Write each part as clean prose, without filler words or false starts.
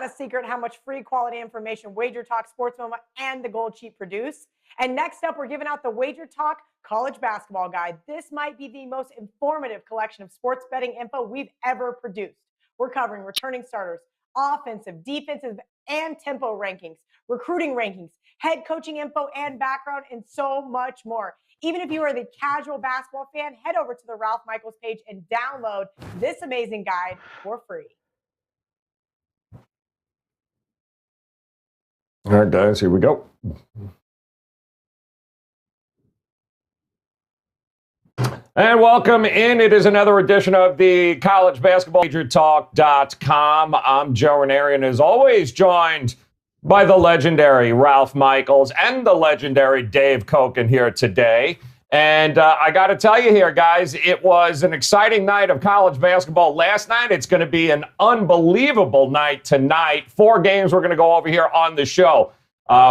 a secret how much free quality information Wager Talk, Sports Moma, and the Gold Sheet produce. And next up, we're giving out the Wager Talk College Basketball Guide. This might be the most informative collection of sports betting info we've ever produced. We're covering returning starters, offensive, defensive, and tempo rankings, recruiting rankings, head coaching info and background, and so much more. Even if you are the casual basketball fan, head over to the Ralph Michaels page and download this amazing guide for free. All right, guys, here we go. And welcome in. It is another edition of the College Basketball WagerTalk.com. I'm Joe Raineri, and as always, joined by the legendary Ralph Michaels and the legendary Dave Koken here today. And I got to tell you here, guys, it was an exciting night of college basketball last night. It's going to be an unbelievable night tonight. 4 games we're going to go over here on the show.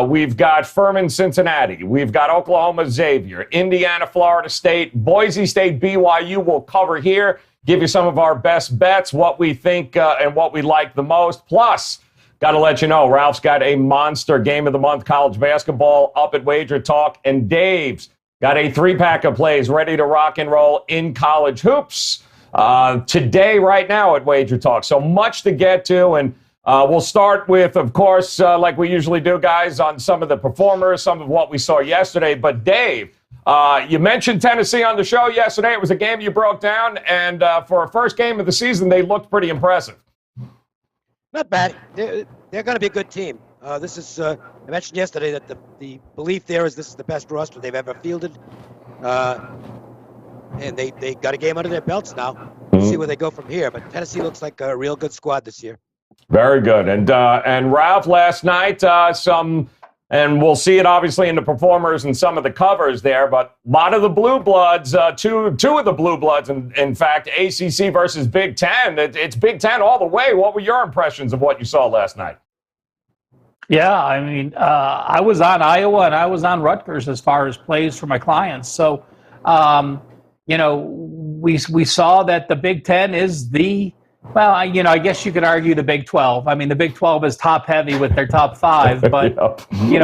We've got Furman, Cincinnati. We've got Oklahoma, Xavier, Indiana, Florida State, Boise State, BYU. We'll cover here, give you some of our best bets, what we think and what we like the most. Plus, got to let you know, Ralph's got a monster game of the month college basketball up at Wager Talk, and Dave's got a 3-pack of plays ready to rock and roll in college hoops today, right now at Wager Talk. So much to get to, and we'll start with, of course, like we usually do, guys, on some of the performers, some of what we saw yesterday. But Dave, you mentioned Tennessee on the show yesterday. It was a game you broke down, and for a first game of the season, they looked pretty impressive. Not bad. They're going to be a good team. This is I mentioned yesterday that the belief there is this is the best roster they've ever fielded, and they got a game under their belts now. We'll see where they go from here. But Tennessee looks like a real good squad this year. Very good. And Ralph, last night, and we'll see it obviously in the performers and some of the covers there, but a lot of the Blue Bloods, two of the Blue Bloods, in fact, ACC versus Big Ten. It's Big Ten all the way. What were your impressions of what you saw last night? Yeah, I mean, I was on Iowa and I was on Rutgers as far as plays for my clients. So, we saw that the Big Ten is I guess you could argue the Big 12. I mean, the Big 12 is top heavy with their top 5, but,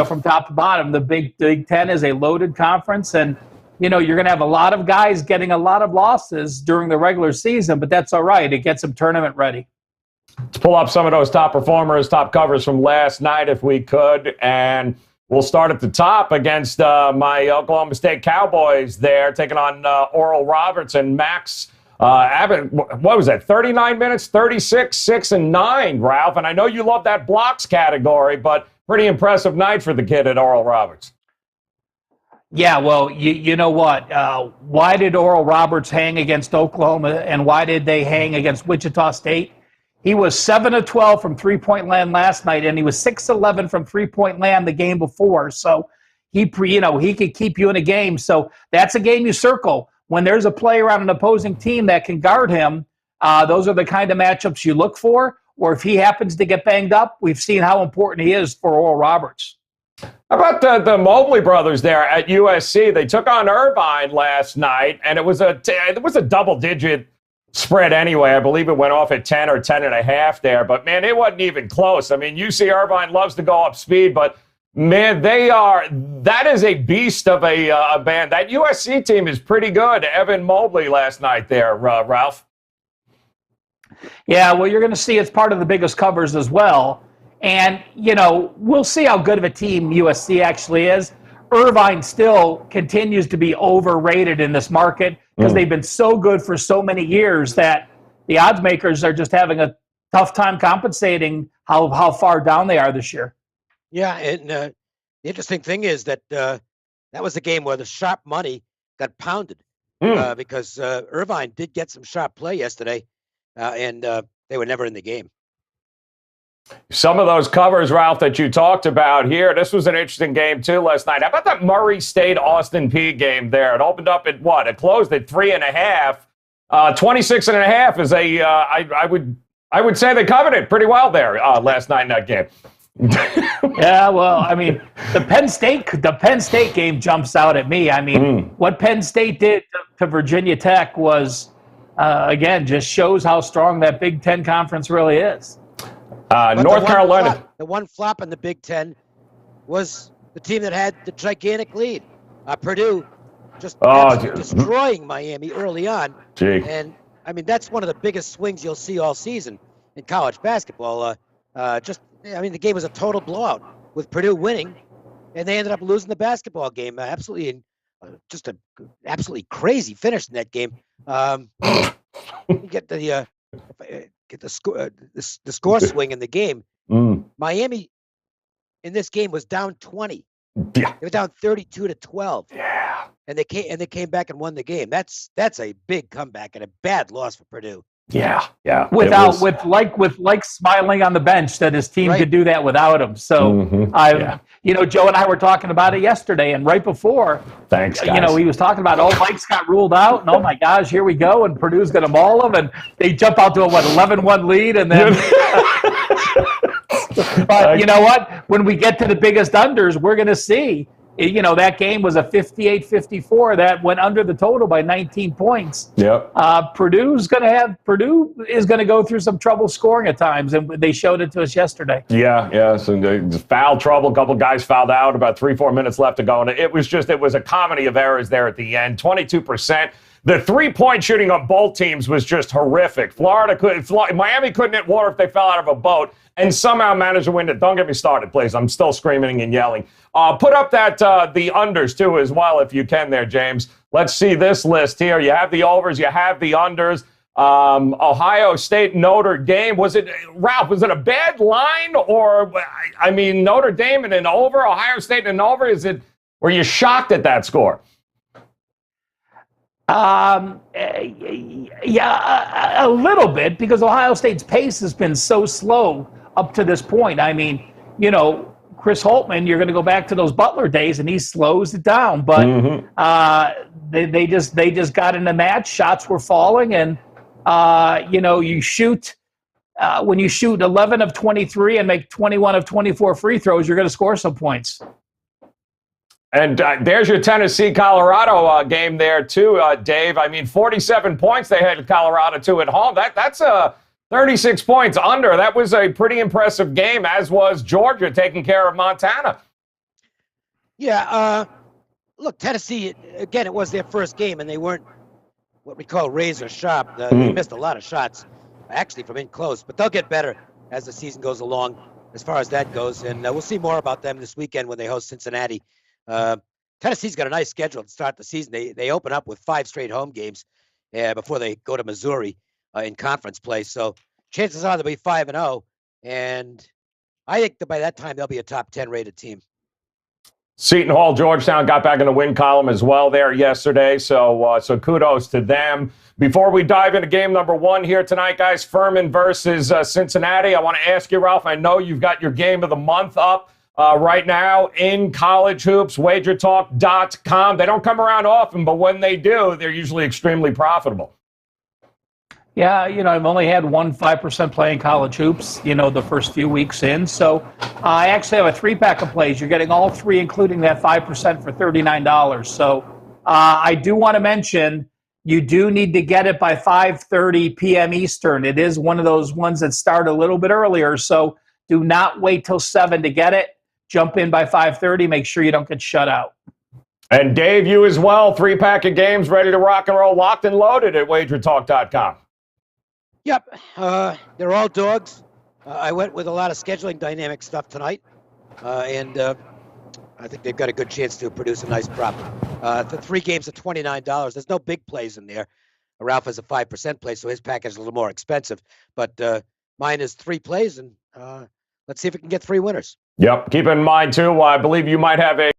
from top to bottom, the Big 10 is a loaded conference. And, you're going to have a lot of guys getting a lot of losses during the regular season, but that's all right. It gets them tournament ready. Let's pull up some of those top performers, top covers from last night if we could. And we'll start at the top against my Oklahoma State Cowboys there, taking on Oral Roberts and Max Abbott. What was that, 39 minutes, 36, 6, and 9, Ralph. And I know you love that blocks category, but pretty impressive night for the kid at Oral Roberts. Yeah, well, you know what? Why did Oral Roberts hang against Oklahoma, and why did they hang against Wichita State? He was 7 of 12 from three-point land last night, and he was 6-11 from three-point land the game before. So he could keep you in a game. So that's a game you circle. When there's a player on an opposing team that can guard him, those are the kind of matchups you look for. Or if he happens to get banged up, we've seen how important he is for Oral Roberts. How about the Mobley brothers there at USC? They took on Irvine last night, and it was a double-digit spread anyway. I believe it went off at 10 or 10.5 there. But, man, it wasn't even close. I mean, UC Irvine loves to go up speed, but man, that is a beast of a band. That USC team is pretty good. Evan Mobley last night there, Ralph. Yeah, well, you're going to see it's part of the biggest covers as well. And, we'll see how good of a team USC actually is. Irvine still continues to be overrated in this market because they've been so good for so many years that the odds makers are just having a tough time compensating how far down they are this year. Yeah, and the interesting thing is that that was the game where the sharp money got pounded because Irvine did get some sharp play yesterday, and they were never in the game. Some of those covers, Ralph, that you talked about here, this was an interesting game, too, last night. How about that Murray State-Austin Peay game there? It opened up at what? It closed at 3.5. 26.5 is I would say they covered it pretty well there last night in that game. Yeah, well, I mean, the Penn State game jumps out at me. I mean, what Penn State did to Virginia Tech was, again, just shows how strong that Big Ten conference really is. North Carolina. The one flop in the Big Ten was the team that had the gigantic lead. Purdue just destroying Miami early on. Gee. And, I mean, that's one of the biggest swings you'll see all season in college basketball. The game was a total blowout with Purdue winning, and they ended up losing the basketball game. Absolutely crazy finish in that game. You get the score swing in the game. Miami in this game was down 20. Yeah. They were down 32-12. Yeah. And they came back and won the game. That's a big comeback and a bad loss for Purdue. Yeah. Yeah. With smiling on the bench that his team could do that without him. So Joe and I were talking about it yesterday, and right before, thanks, guys. He was talking about, Mike's got ruled out, and oh my gosh, here we go, and Purdue's going to maul them, and they jump out to a 11-1 lead, and then. But you know what? When we get to the biggest unders, we're going to see. That game was a 58-54 that went under the total by 19 points. Yep. Purdue is going to go through some trouble scoring at times, and they showed it to us yesterday. Yeah. So foul trouble. A couple guys fouled out. About 3-4 minutes left to go, and it was a comedy of errors there at the end. 22%. The 3-point shooting on both teams was just horrific. Miami couldn't hit water if they fell out of a boat, and somehow managed to win it. Don't get me started, please. I'm still screaming and yelling. Put up the unders, too, as well, if you can there, James. Let's see this list here. You have the overs. You have the unders. Ohio State, Notre Dame. Ralph, was it a bad line? Or, Notre Dame and an over, Ohio State and an over? Were you shocked at that score? A little bit, because Ohio State's pace has been so slow up to this point. Chris Holtmann, you're going to go back to those Butler days, and he slows it down. But they just got in the match. Shots were falling, and you shoot when you shoot 11 of 23 and make 21 of 24 free throws, you're going to score some points. And there's your Tennessee-Colorado game there, too, Dave. 47 points they had Colorado, too, at home. That's 36 points under. That was a pretty impressive game, as was Georgia taking care of Montana. Yeah, look, Tennessee, again, it was their first game, and they weren't what we call razor sharp. They missed a lot of shots, actually, from in close. But they'll get better as the season goes along, as far as that goes. And we'll see more about them this weekend when they host Cincinnati. Tennessee's got a nice schedule to start the season. They open up with 5 straight home games before they go to Missouri in conference play. So chances are they'll be 5-0, and I think that by that time they'll be a top 10 rated team. Seton Hall, Georgetown got back in the win column as well there yesterday, so kudos to them. Before we dive into game number 1 here tonight, guys, Furman versus Cincinnati, I want to ask you, Ralph, I know you've got your game of the month up right now in college hoops, WagerTalk.com. They don't come around often, but when they do, they're usually extremely profitable. Yeah, I've only had 5% play in college hoops, the first few weeks in. So I actually have a 3-pack of plays. You're getting all 3, including that 5% for $39. So I do want to mention you do need to get it by 5:30 p.m. Eastern. It is one of those ones that start a little bit earlier. So do not wait till 7 to get it. Jump in by 5:30. Make sure you don't get shut out. And Dave, you as well. 3-pack of games ready to rock and roll, locked and loaded at WagerTalk.com. Yep, they're all dogs. I went with a lot of scheduling dynamic stuff tonight, and I think they've got a good chance to produce a nice prop. The 3 games at $29. There's no big plays in there. Ralph has a 5% play, so his package is a little more expensive. But mine is 3 plays, and let's see if we can get 3 winners. Yep, keep in mind, too, I believe you might have a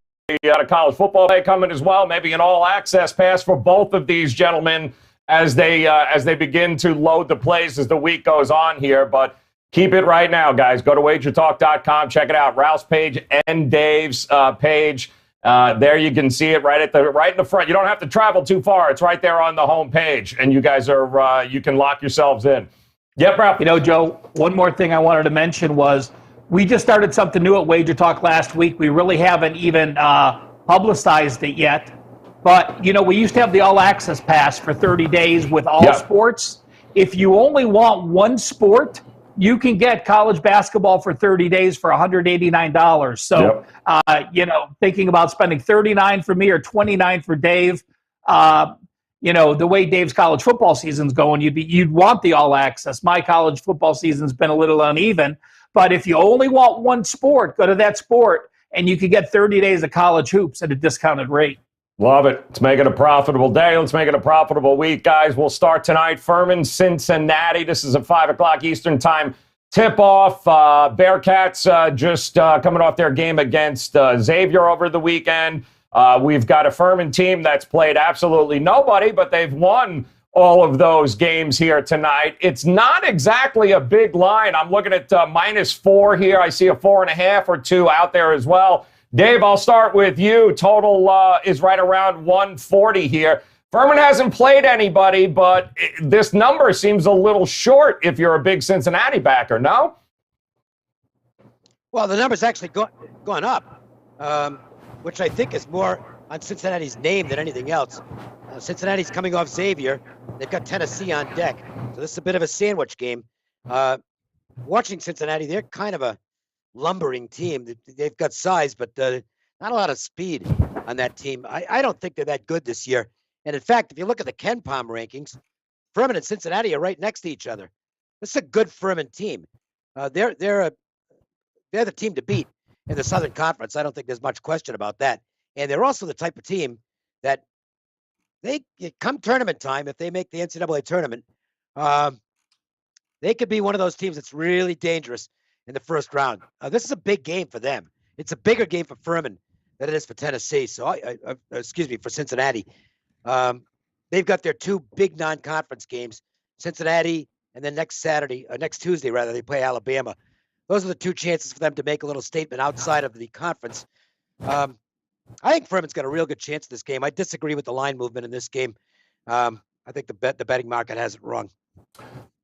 college football day coming as well, maybe an all-access pass for both of these gentlemen as they begin to load the plays as the week goes on here. But keep it right now, guys. Go to WagerTalk.com. Check it out. Ralph's page and Dave's page. There you can see it right in the front. You don't have to travel too far. It's right there on the home page, and you guys are you can lock yourselves in. Yep, Ralph. Joe, one more thing I wanted to mention was we just started something new at Wager Talk last week. We really haven't even publicized it yet. But, we used to have the all-access pass for 30 days with all sports. If you only want one sport, you can get college basketball for 30 days for $189. So, thinking about spending $39 for me or $29 for Dave, the way Dave's college football season's going, you'd want the all access. My college football season's been a little uneven, but if you only want one sport, go to that sport, and you can get 30 days of college hoops at a discounted rate. Love it. Let's make it a profitable day. Let's make it a profitable week, guys. We'll start tonight. Furman, Cincinnati. This is a 5 o'clock Eastern time tip-off. Bearcats just coming off their game against Xavier over the weekend. We've got a Furman team that's played absolutely nobody, but they've won all of those games here tonight. It's not exactly a big line. I'm looking at -4 here. I see a 4.5 or 2 out there as well. Dave, I'll start with you. Total is right around 140 here. Furman hasn't played anybody, but this number seems a little short if you're a big Cincinnati backer, no? Well, the number's actually gone up, which I think is more on Cincinnati's name than anything else. Cincinnati's coming off Xavier. They've got Tennessee on deck. So this is a bit of a sandwich game. Watching Cincinnati, they're kind of a lumbering team. They've got size, but not a lot of speed on that team. I don't think they're that good this year. And in fact, if you look at the Ken Palm rankings, Furman and Cincinnati are right next to each other. This is a good Furman team. They're the team to beat in the Southern Conference. I don't think there's much question about that. And they're also the type of team that come tournament time, if they make the NCAA tournament, they could be one of those teams that's really dangerous in the first round. This is a big game for them. It's a bigger game for Furman than it is for Tennessee. So, for Cincinnati. They've got their 2 big non-conference games, Cincinnati, and then next Tuesday, they play Alabama. Those are the 2 chances for them to make a little statement outside of the conference. I think Furman's got a real good chance in this game. I disagree with the line movement in this game. I think the betting market has it wrong.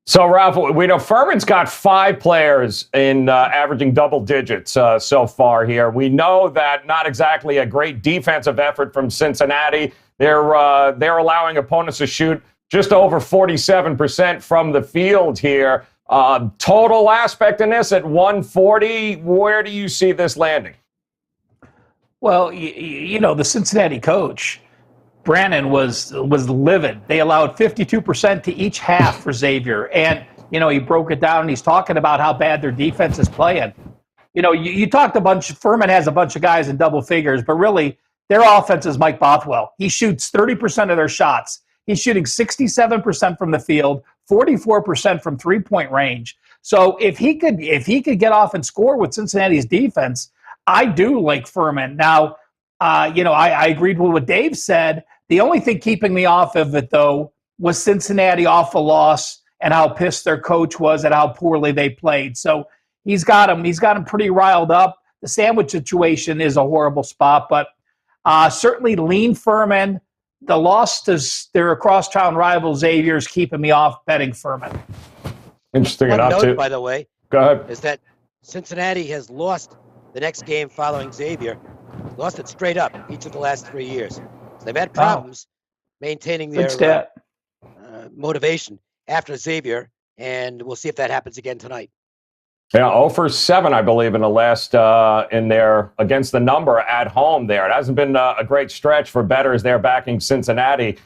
So, Ralph, we know Furman's got 5 players in averaging double digits so far here. We know that not exactly a great defensive effort from Cincinnati. They're allowing opponents to shoot just over 47% from the field here. Total aspect in this at 140, where do you see this landing? Well, the Cincinnati coach, Brannon, was livid. They allowed 52% to each half for Xavier. And, he broke it down and he's talking about how bad their defense is playing. You talked Furman has a bunch of guys in double figures, but really their offense is Mike Bothwell. He shoots 30% of their shots. He's shooting 67% from the field, 44% from 3-point range. So if he could get off and score with Cincinnati's defense, I do like Furman. Now, I agreed with what Dave said. The only thing keeping me off of it, though, was Cincinnati off a loss and how pissed their coach was at how poorly they played. So he's got him pretty riled up. The sandwich situation is a horrible spot, but certainly lean Furman. The loss to their crosstown rival Xavier is keeping me off betting Furman. Interesting One enough, note, too. by the way, Go ahead. is that Cincinnati has lost the next game following Xavier, lost it straight up each of the last 3 years. So they've had problems maintaining their motivation after Xavier, and we'll see if that happens again tonight. Yeah, 0 for 7, I believe, in the last in there against the number at home there. It hasn't been a great stretch for bettors there backing Cincinnati,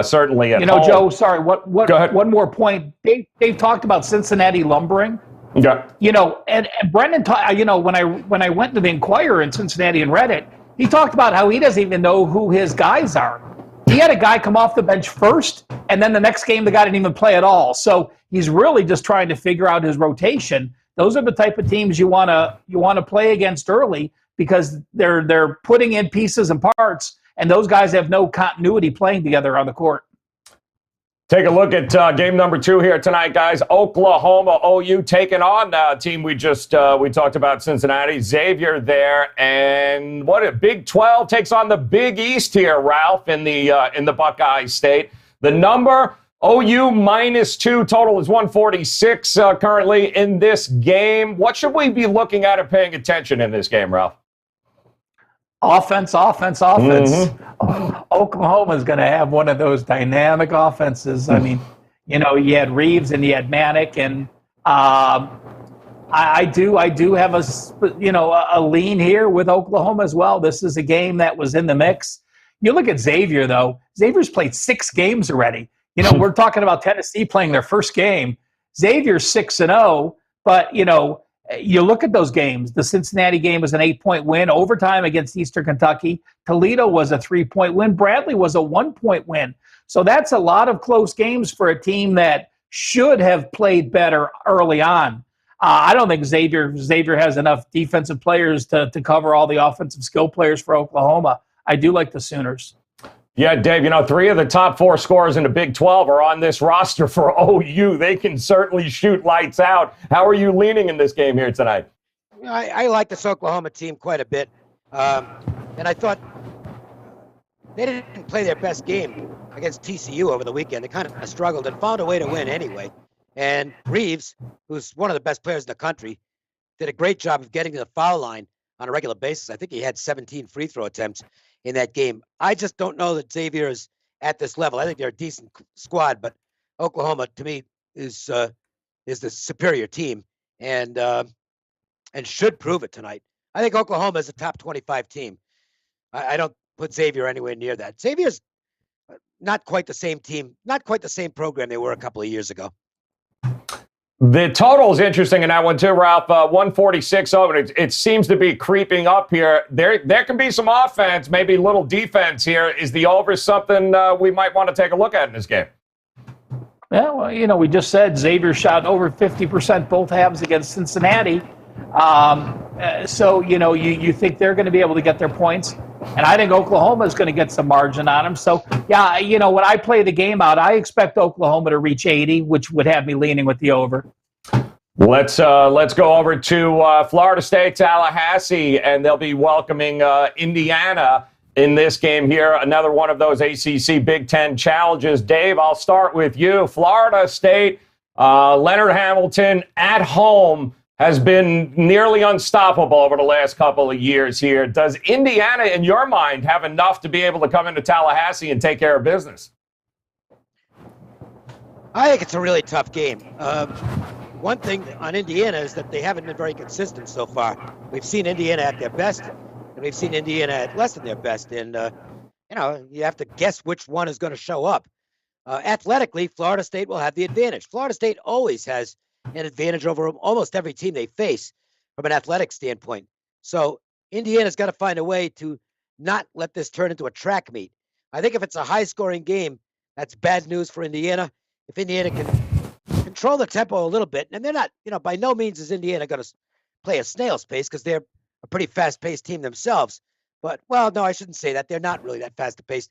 certainly at home. Joe, sorry, Go ahead. one more point. Dave talked about Cincinnati lumbering. Yeah. And Brendan, when I went to the Inquirer in Cincinnati and read it, he talked about how he doesn't even know who his guys are. He had a guy come off the bench first, and then the next game the guy didn't even play at all. So he's really just trying to figure out his rotation. Those are the type of teams you want to play against early because they're putting in pieces and parts, and those guys have no continuity playing together on the court. Take a look at game number 2 here tonight, guys. Oklahoma OU taking on a team we talked about, Cincinnati. Xavier there, and what a Big 12 takes on the Big East here, Ralph, in the Buckeye State. The number OU -2, total is 146 currently in this game. What should we be looking at and paying attention in this game, Ralph? Offense. Mm-hmm. Oklahoma's going to have one of those dynamic offenses. I mean, you had Reeves and you had Manick, and I do have a lean here with Oklahoma as well. This is a game that was in the mix. You look at Xavier, though. Xavier's played 6 games already. We're talking about Tennessee playing their first game. Xavier's 6-0, but you look at those games. The Cincinnati game was an 8-point win. Overtime against Eastern Kentucky. Toledo was a 3-point win. Bradley was a 1-point win. So that's a lot of close games for a team that should have played better early on. I don't think Xavier has enough defensive players to cover all the offensive skill players for Oklahoma. I do like the Sooners. Yeah, Dave, 3 of the top 4 scorers in the Big 12 are on this roster for OU. They can certainly shoot lights out. How are you leaning in this game here tonight? I like this Oklahoma team quite a bit. And I thought they didn't play their best game against TCU over the weekend. They kind of struggled and found a way to win anyway. And Reeves, who's one of the best players in the country, did a great job of getting to the foul line on a regular basis. I think he had 17 free throw attempts in that game. I just don't know that Xavier is at this level. I think they're a decent squad, but Oklahoma, to me, is the superior team and should prove it tonight. I think Oklahoma is a top 25 team. I don't put Xavier anywhere near that. Xavier's not quite the same team, not quite the same program they were a couple of years ago. The total is interesting in that one too, Ralph. 146 over. It seems to be creeping up here. There can be some offense, maybe a little defense here. Is the over something we might want to take a look at in this game? Yeah, well, we just said Xavier shot over 50% both halves against Cincinnati. So, you think they're going to be able to get their points. And I think Oklahoma is going to get some margin on them. So, yeah, when I play the game out, I expect Oklahoma to reach 80, which would have me leaning with the over. Let's go over to Florida State, Tallahassee, and they'll be welcoming Indiana in this game here. Another one of those ACC Big Ten challenges. Dave, I'll start with you. Florida State, Leonard Hamilton at home has been nearly unstoppable over the last couple of years here. Does Indiana, in your mind, have enough to be able to come into Tallahassee and take care of business? I think it's a really tough game. One thing on Indiana is that they haven't been very consistent so far. We've seen Indiana at their best, and we've seen Indiana at less than their best. And, you have to guess which one is going to show up. Athletically, Florida State will have the advantage. Florida State always has an advantage over almost every team they face from an athletic standpoint. So Indiana's got to find a way to not let this turn into a track meet. I think if it's a high-scoring game, that's bad news for Indiana. If Indiana can control the tempo a little bit, and they're not, by no means is Indiana going to play a snail's pace because they're a pretty fast-paced team themselves. But, well, no, I shouldn't say that. They're not really that fast-paced.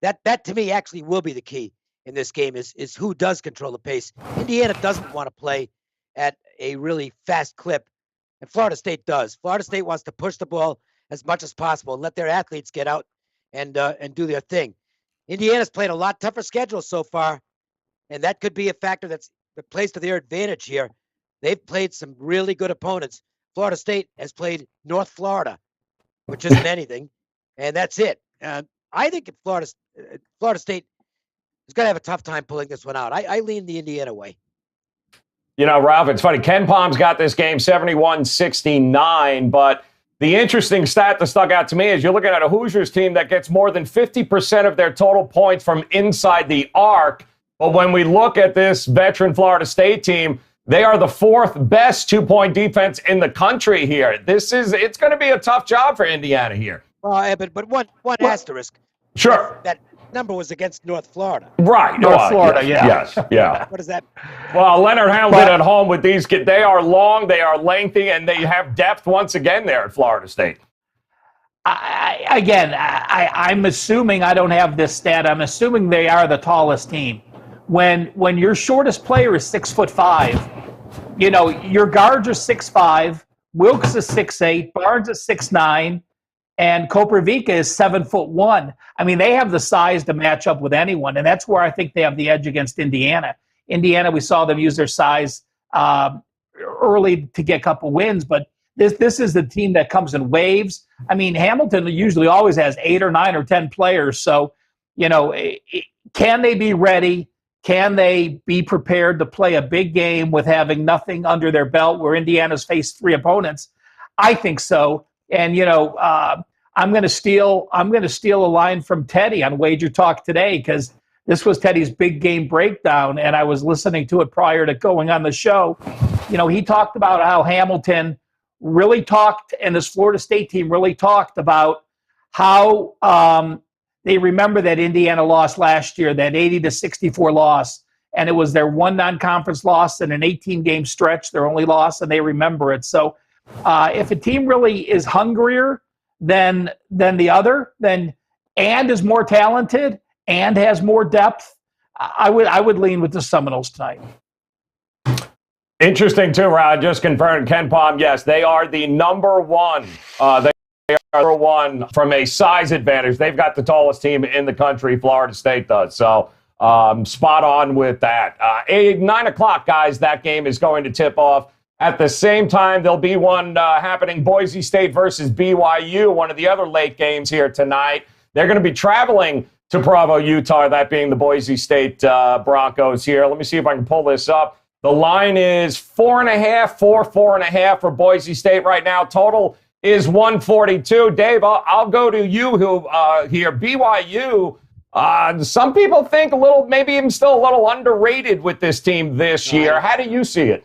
That to me actually will be the key in this game is who does control the pace. Indiana doesn't want to play at a really fast clip, and Florida State does. Florida State wants to push the ball as much as possible and let their athletes get out and do their thing. Indiana's played a lot tougher schedule so far, and that could be a factor that plays to their advantage here. They've played some really good opponents. Florida State has played North Florida, which isn't anything, and that's it. I think if Florida State is going to have a tough time pulling this one out. I lean the Indiana way. Ralph, it's funny. Ken Palm's got this game 71-69, but the interesting stat that stuck out to me is you're looking at a Hoosiers team that gets more than 50% of their total points from inside the arc. But when we look at this veteran Florida State team, they are the 4th best 2-point defense in the country here. It's going to be a tough job for Indiana here. Well, but one asterisk. Sure. That number was against North Florida. Right. North Florida, yes. Yeah. What is that? Well, Leonard Hamilton at home with these kids, they are long, they are lengthy, and they have depth once again there at Florida State. I'm assuming, I don't have this stat, I'm assuming they are the tallest team. When your shortest player is 6'5", your guards are 6'5", Wilkes is 6'8", Barnes is 6'9", and Koprivica is 7'1". I mean, they have the size to match up with anyone, and that's where I think they have the edge against Indiana. Indiana, we saw them use their size early to get a couple wins, but this is the team that comes in waves. I mean, Hamilton usually always has 8 or 9 or 10 players, so can they be ready? Can they be prepared to play a big game with having nothing under their belt where Indiana's faced 3 opponents? I think so. And, I'm going to steal a line from Teddy on Wager Talk today, because this was Teddy's big game breakdown, and I was listening to it prior to going on the show. He talked about how Hamilton really talked, and this Florida State team really talked about how they remember that Indiana lost last year, that 80-64 loss, and it was their one non-conference loss in an 18-game stretch, their only loss, and they remember it. So if a team really is hungrier than the other, and is more talented and has more depth, I would lean with the Seminoles tonight. Interesting too, Rod. Just confirmed, Ken Palm. Yes, they are the number one. They are number one from a size advantage. They've got the tallest team in the country. Florida State does. So spot on with that. 9 o'clock, guys. That game is going to tip off. At the same time, there'll be one happening, Boise State versus BYU, one of the other late games here tonight. They're going to be traveling to Provo, Utah, that being the Boise State Broncos here. Let me see if I can pull this up. The line is 4.5, 4.5 for Boise State right now. Total is 142. Dave, I'll go to you here. BYU, some people think maybe even still a little underrated with this team this year. How do you see it?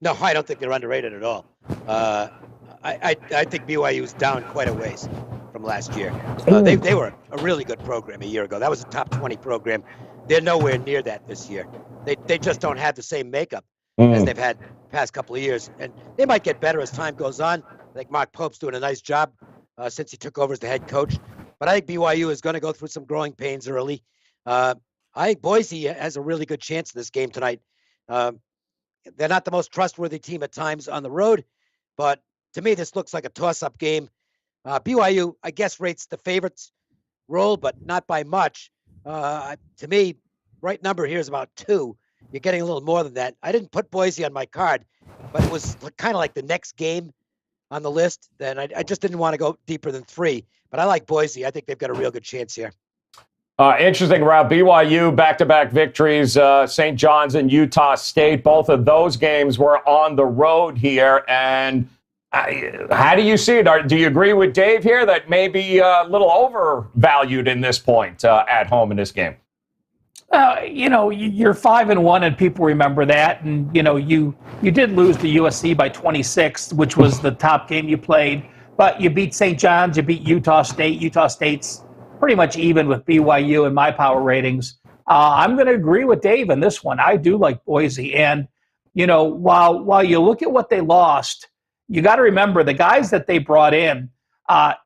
No, I don't think they're underrated at all. I think BYU is down quite a ways from last year. They were a really good program a year ago. That was a top 20 program. They're nowhere near that this year. They just don't have the same makeup as they've had the past couple of years. And they might get better as time goes on. I think Mark Pope's doing a nice job since he took over as the head coach. But I think BYU is going to go through some growing pains early. I think Boise has a really good chance in this game tonight. They're not the most trustworthy team at times on the road, but to me, this looks like a toss-up game. BYU, I guess, rates the favorites role, but not by much. To me, right number here is about 2. You're getting a little more than that. I didn't put Boise on my card, but it was kind of like the next game on the list. Then I just didn't want to go deeper than 3. But I like Boise. I think they've got a real good chance here. Interesting, Rob. BYU, back-to-back victories, St. John's and Utah State. Both of those games were on the road here. And how do you see it? Do you agree with Dave here that maybe a little overvalued in this point at home in this game? You're 5-1, and people remember that. And, you did lose to USC by 26, which was the top game you played. But you beat St. John's, you beat Utah State. Utah State's pretty much even with BYU in my power ratings. I'm going to agree with Dave on this one. I do like Boise. And, while you look at what they lost, you got to remember the guys that they brought in.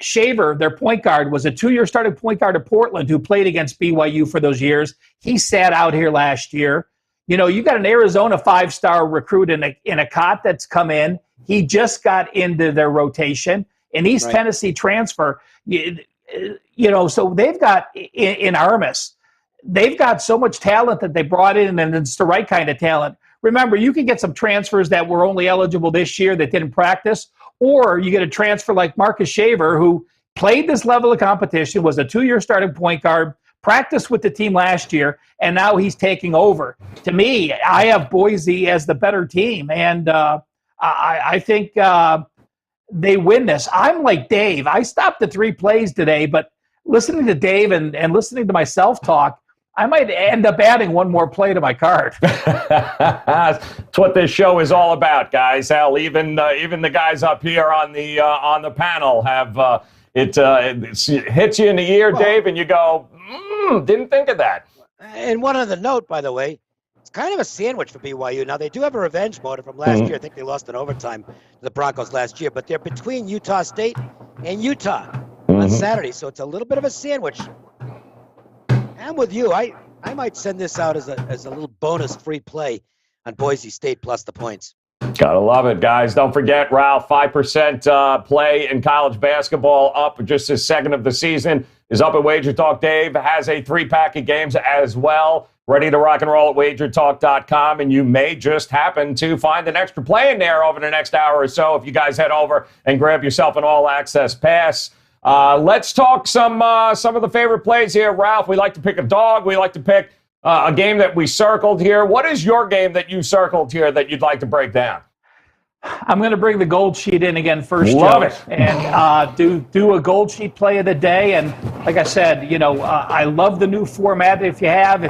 Xavier, their point guard, was a 2-year starting point guard at Portland who played against BYU for those years. He sat out here last year. You got an Arizona 5-star recruit in a cot that's come in. He just got into their rotation. An East Tennessee transfer. So they've got in Armis, they've got so much talent that they brought in, and it's the right kind of talent. Remember, you can get some transfers that were only eligible this year that didn't practice, or you get a transfer like Marcus Shaver, who played this level of competition, was a 2-year starting point guard, practiced with the team last year, and now he's taking over. To me, I have Boise as the better team, and I think they win this. I'm like Dave. I stopped at 3 plays today, but listening to Dave and listening to myself talk, I might end up adding one more play to my card. That's what this show is all about, guys. Hell, even the guys up here on the panel have it hits you in the ear, Dave, and you go, didn't think of that. And one other note, by the way, it's kind of a sandwich for BYU. Now, they do have a revenge motive from last year. I think they lost in overtime to the Broncos last year, but they're between Utah State and Utah on Saturday, so it's a little bit of a sandwich. I'm with you. I might send this out as a little bonus free play on Boise State plus the points. Gotta love it, guys. Don't forget, Ralph, 5% play in college basketball up just his second of the season is up at Wager Talk. Dave has a 3-pack of games as well, ready to rock and roll at WagerTalk.com, and you may just happen to find an extra play in there over the next hour or so if you guys head over and grab yourself an all-access pass. Let's talk some of the favorite plays here, Ralph. We like to pick a dog. We like to pick a game that we circled here. What is your game that you circled here that you'd like to break down? I'm going to bring the gold sheet in again first, Love Joe, it. and do a gold sheet play of the day. And like I said, I love the new format. If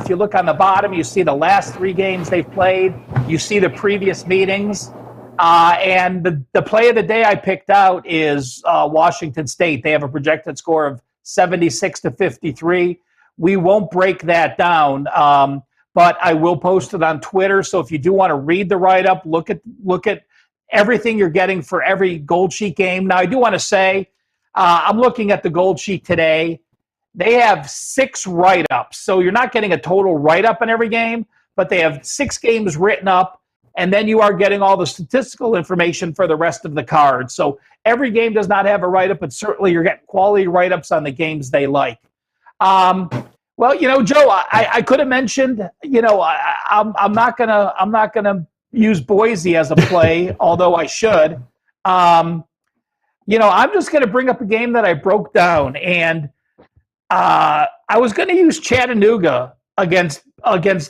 you look on the bottom, you see the last 3 games they've played. You see the previous meetings. And the play of the day I picked out is Washington State. They have a projected score of 76-53. We won't break that down, but I will post it on Twitter. So if you do want to read the write-up, look at everything you're getting for every gold sheet game. Now, I do want to say, I'm looking at the gold sheet today. They have 6 write-ups. So you're not getting a total write-up in every game, but they have 6 games written up, and then you are getting all the statistical information for the rest of the cards. So every game does not have a write-up, but certainly you're getting quality write-ups on the games they like. Well, Joe, I could have mentioned, I'm not gonna use Boise as a play, although I should. I'm just going to bring up a game that I broke down, and I was going to use Chattanooga against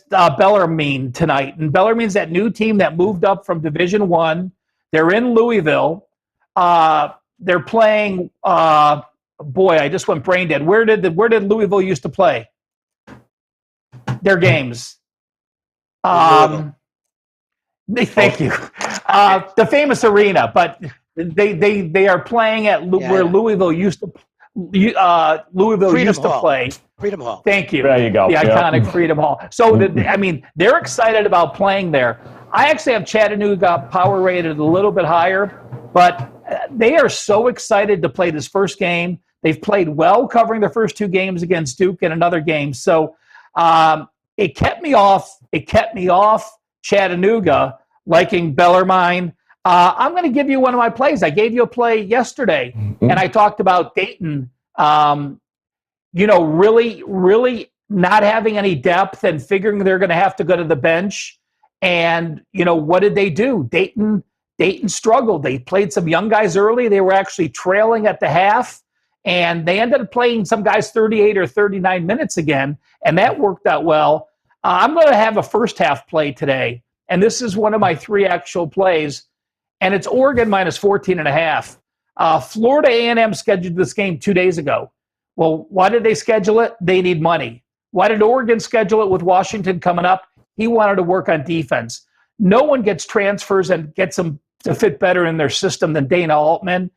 Bellarmine tonight. And Bellarmine's that new team that moved up from Division I. They're in Louisville. They're playing. Boy, I just went brain dead. Where did Louisville used to play their games? Thank you. The famous arena, but they are playing at where Louisville used to play. Freedom Hall. Thank you. There you go. The iconic Freedom Hall. So they're excited about playing there. I actually have Chattanooga power rated a little bit higher, but they are so excited to play this first game. They've played well covering their first 2 games against Duke and another game. So it kept me off Chattanooga, liking Bellarmine. I'm going to give you one of my plays. I gave you a play yesterday, and I talked about Dayton, really, really not having any depth and figuring they're going to have to go to the bench. And, what did they do? Dayton struggled. They played some young guys early. They were actually trailing at the half, and they ended up playing some guys 38 or 39 minutes again, and that worked out well. I'm going to have a first half play today. And this is one of my 3 actual plays, and it's Oregon minus 14.5. Florida A&M scheduled this game 2 days ago. Well, why did they schedule it? They need money. Why did Oregon schedule it with Washington coming up? He wanted to work on defense. No one gets transfers and gets them to fit better in their system than Dana Altman.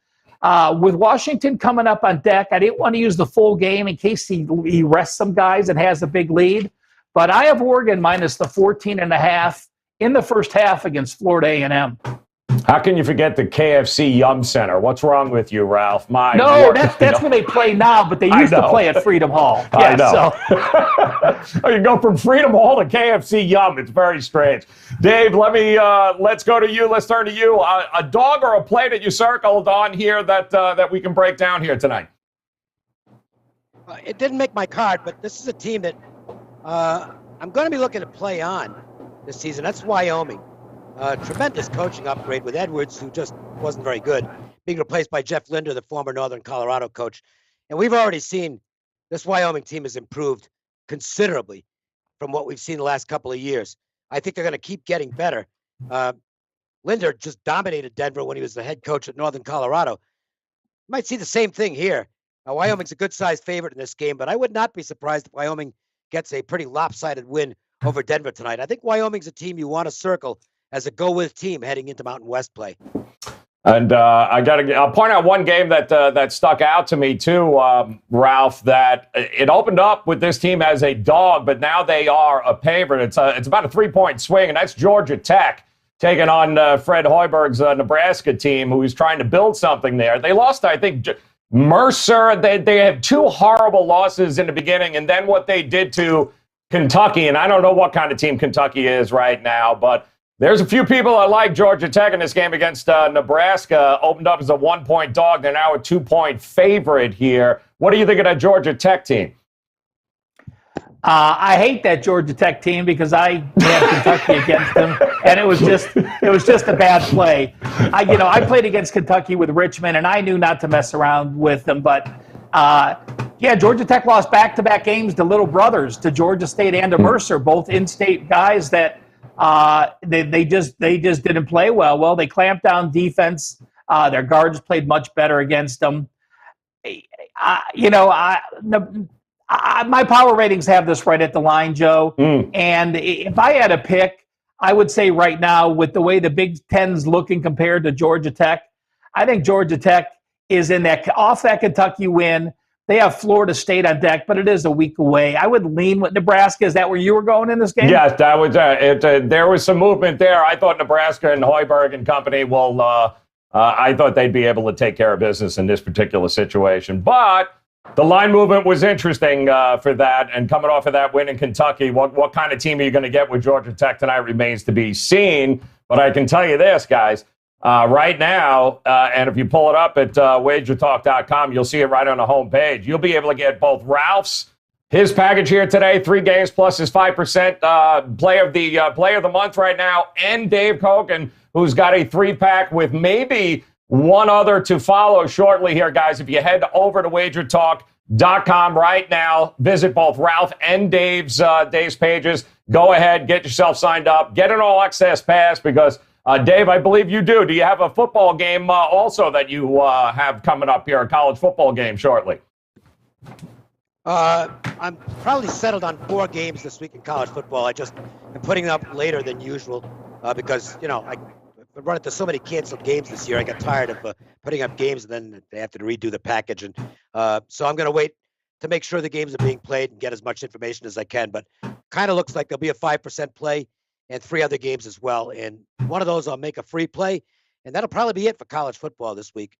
With Washington coming up on deck, I didn't want to use the full game in case he rests some guys and has a big lead. But I have Oregon minus the 14.5 in the first half against Florida A&M. How can you forget the KFC Yum Center? What's wrong with you, Ralph? That's where they play now, but they used to play at Freedom Hall. I know. So. You go from Freedom Hall to KFC Yum. It's very strange. Dave, let's go to you. Let's turn to you. A dog or a play that you circled on here that we can break down here tonight? It didn't make my card, but this is a team that I'm going to be looking to play on this season. That's Wyoming. Tremendous coaching upgrade with Edwards, who just wasn't very good, being replaced by Jeff Linder, the former Northern Colorado coach. And we've already seen this Wyoming team has improved considerably from what we've seen the last couple of years. I think they're going to keep getting better. Linder just dominated Denver when he was the head coach at Northern Colorado. Might see the same thing here. Wyoming's a good-sized favorite in this game, but I would not be surprised if Wyoming gets a pretty lopsided win over Denver tonight. I think Wyoming's a team you want to circle as a go-with team heading into Mountain West play. And I'll point out one game that stuck out to me too, Ralph. That it opened up with this team as a dog, but now they are a favorite. It's about a 3-point swing, and that's Georgia Tech taking on Fred Hoiberg's Nebraska team, who is trying to build something there. They lost, I think, Mercer. They had 2 horrible losses in the beginning, and then what they did to Kentucky, and I don't know what kind of team Kentucky is right now, but there's a few people that like Georgia Tech in this game against Nebraska. Opened up as a 1-point dog. They're now a 2-point favorite here. What do you think of that Georgia Tech team? I hate that Georgia Tech team because I had Kentucky against them, and it was just a bad play. I played against Kentucky with Richmond, and I knew not to mess around with them, but Yeah, Georgia Tech lost back-to-back games to little brothers, to Georgia State and to Mercer, both in-state guys that they just didn't play well. Well, they clamped down defense. Their guards played much better against them. My power ratings have this right at the line, Joe. And if I had a pick, I would say right now, with the way the Big Ten's looking compared to Georgia Tech, I think Georgia Tech is off that Kentucky win. They have Florida State on deck, but it is a week away. I would lean with Nebraska. Is that where you were going in this game? Yes, that was there was some movement there. I thought Nebraska and Hoiberg and company I thought they'd be able to take care of business in this particular situation. But the line movement was interesting for that. And coming off of that win in Kentucky, what kind of team are you going to get with Georgia Tech tonight remains to be seen. But I can tell you this, guys. Right now, and if you pull it up at WagerTalk.com, you'll see it right on the homepage. You'll be able to get both Ralph's, his package here today, 3 games plus his 5% play of the month right now, and Dave Koken, who's got a 3-pack with maybe one other to follow shortly here, guys. If you head over to WagerTalk.com right now, visit both Ralph and Dave's pages. Go ahead, get yourself signed up, get an all-access pass because Dave, I believe you do. Do you have a football game also that you have coming up here, a college football game shortly? I'm probably settled on 4 games this week in college football. I just am putting it up later than usual because, I've run into so many canceled games this year. I got tired of putting up games and then they have to redo the package. And so I'm going to wait to make sure the games are being played and get as much information as I can. But kind of looks like there'll be a 5% play and 3 other games as well. And one of those I'll make a free play, and that'll probably be it for college football this week.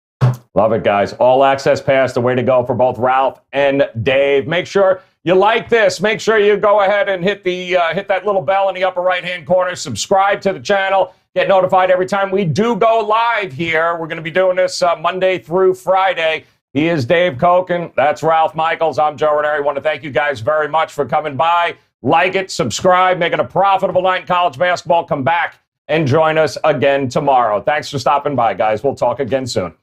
Love it, guys. All access pass, the way to go for both Ralph and Dave. Make sure you like this. Make sure you go ahead and hit that little bell in the upper right-hand corner. Subscribe to the channel. Get notified every time we do go live here. We're going to be doing this Monday through Friday. He is Dave Koken. That's Ralph Michaels. I'm Joe Raineri. I want to thank you guys very much for coming by. Like it, subscribe, make it a profitable night in college basketball. Come back and join us again tomorrow. Thanks for stopping by, guys. We'll talk again soon.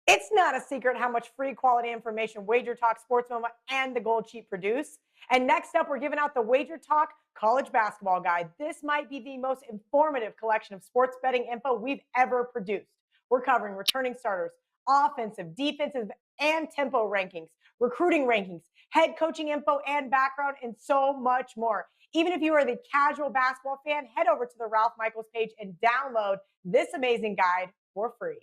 It's not a secret how much free quality information WagerTalk, SportsMoma, and the Gold Sheet produce. And next up, we're giving out the WagerTalk College Basketball Guide. This might be the most informative collection of sports betting info we've ever produced. We're covering returning starters, offensive, defensive, and tempo rankings, recruiting rankings, head coaching info and background, and so much more. Even if you are the casual basketball fan, head over to the Ralph Michaels page and download this amazing guide for free.